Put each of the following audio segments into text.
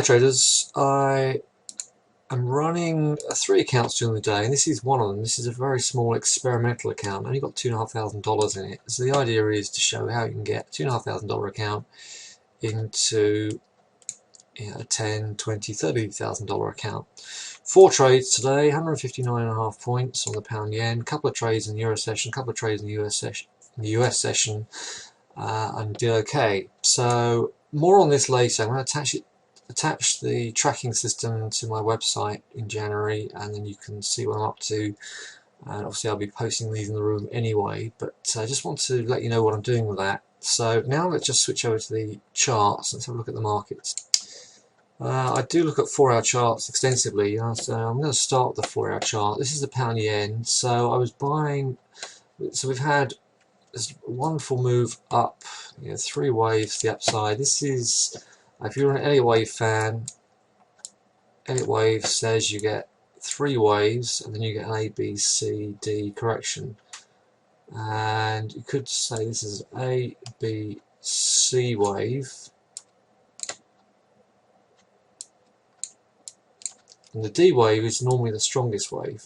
Hi traders, I am running 3 accounts during the day, and this is one of them. This is a very small experimental account, only got $2,500 in it. So the idea is to show how you can get a $2,500 account into a $10, $20, $30,000 account. 4 trades today, 159.5 points on the pound yen, a couple of trades in the Euro session, a couple of trades in the US session, and did okay. So more on this later. I'm going to attach the tracking system to my website in January, and then you can see what I'm up to. And obviously I'll be posting these in the room anyway, but I just want to let you know what I'm doing with that. So now let's just switch over to the charts. Let's have a look at the markets. I do look at 4-hour charts extensively, so I'm going to start with the 4-hour chart. This is the pound yen. So I was buying, so we've had this wonderful move up, 3 waves to the upside. This is, if you're an Elliott wave fan, Elliott wave says you get 3 waves and then you get an A, B, C, D correction. And you could say this is A, B, C wave. And the D wave is normally the strongest wave.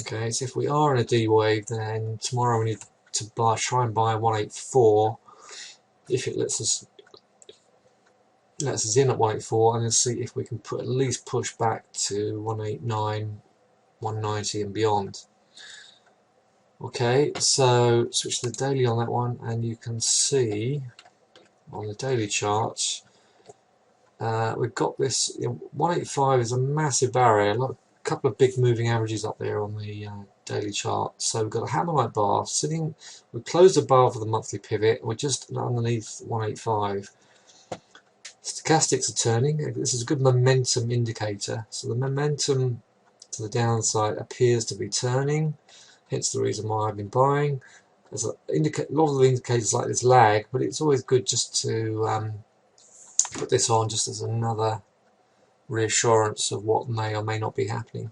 Okay, so if we are in a D wave, then tomorrow we need to try and buy 184 if it lets us in at 184, and then see if we can at least push back to 189, 190 and beyond. Okay, so switch to the daily on that one, and you can see on the daily chart we've got this 185 is a massive barrier. A couple of big moving averages up there on the daily chart. So we've got a hammer-like bar sitting. We closed above the monthly pivot. We're just underneath 185. Stochastics are turning. This is a good momentum indicator. So the momentum to the downside appears to be turning. Hence the reason why I've been buying. There's a lot of the indicators like this lag, but it's always good just to put this on just as another reassurance of what may or may not be happening.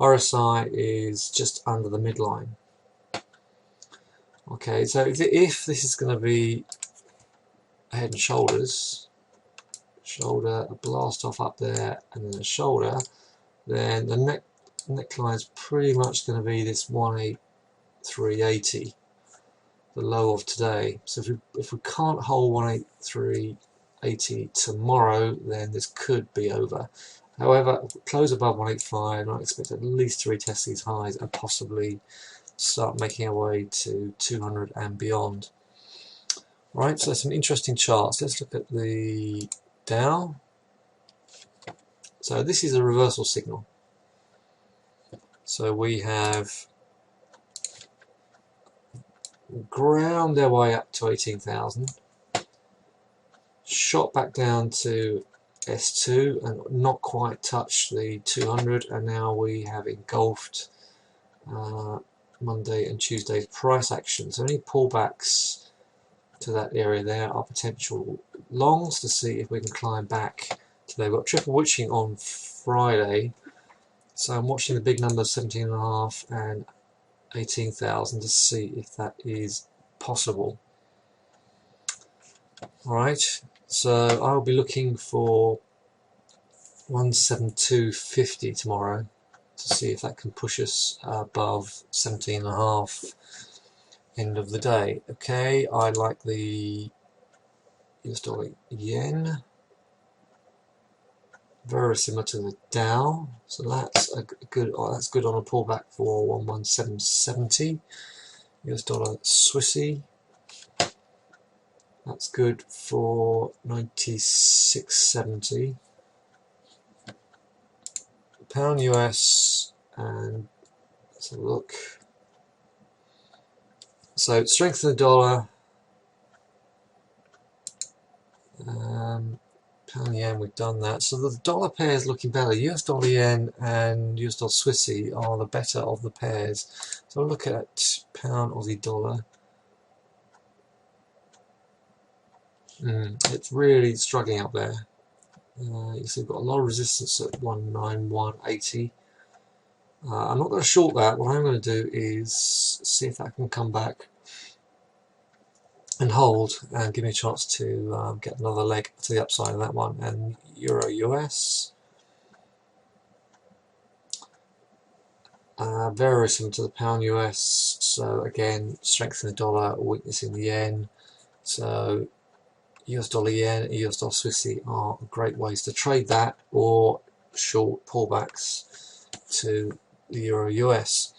RSI is just under the midline. Okay, so if this is going to be a head and shoulders, a blast off up there and then a shoulder, then the neckline is pretty much going to be this 183.80, the low of today. So if we can't hold 183.80 tomorrow, then this could be over. However, if we close above 185, I expect at least to retest these highs and possibly start making our way to 200 and beyond. Right, so some interesting charts. Let's look at the Dow. So this is a reversal signal. So we have ground their way up to 18,000, shot back down to S2 and not quite touched the 200, and now we have engulfed Monday and Tuesday's price action. So any pullbacks to that area there are potential longs to see if we can climb back. So they've got triple witching on Friday, so I'm watching the big numbers 17.5 and 18,000 to see if that is possible. Alright, so I'll be looking for 172.50 tomorrow to see if that can push us above 17.5 end of the day. Okay, I like the US dollar yen, very similar to the Dow, so that's good on a pullback for 117.70. US dollar Swissy, that's good for 96.70. Pound US, and let's have a look. So strength in the dollar, pound yen, we've done that. So the dollar pair is looking better. US dollar yen and US dollar Swissy are the better of the pairs. So I'll look at pound Aussie dollar. It's really struggling up there. You see we've got a lot of resistance at 191.80. I'm not going to short that. What I'm going to do is see if that can come back and hold and give me a chance to get another leg to the upside of that one. And Euro US, very similar to the pound US. So again, strength in the dollar, weakness in the yen. So US dollar yen, US dollar Swissy are great ways to trade that, or short pullbacks to the Euro US.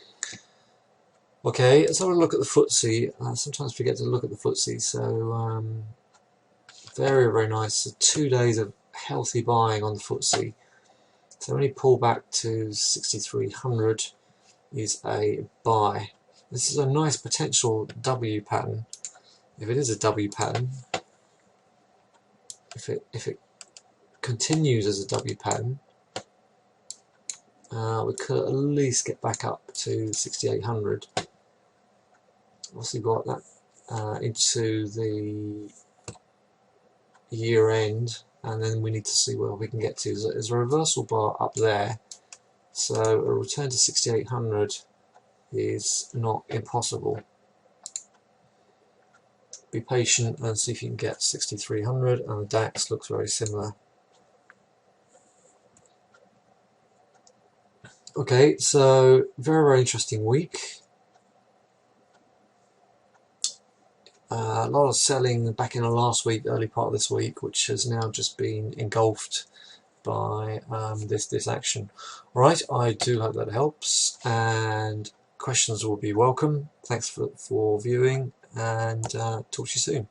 Okay, let's have a look at the FTSE. Sometimes forget to look at the FTSE. So very, very nice. So 2 days of healthy buying on the FTSE. So any pullback to 6,300 is a buy. This is a nice potential W pattern. If it is a W pattern, if it continues as a W pattern, we could at least get back up to 6,800. Obviously got that into the year end, and then we need to see where we can get to. There's a reversal bar up there, so a return to 6,800 is not impossible. Be patient and see if you can get 6,300, and the DAX looks very similar. Okay, so very, very interesting week. A lot of selling back in the last week, early part of this week, which has now just been engulfed by this action. All right, I do hope that helps, and questions will be welcome. Thanks for viewing, and talk to you soon.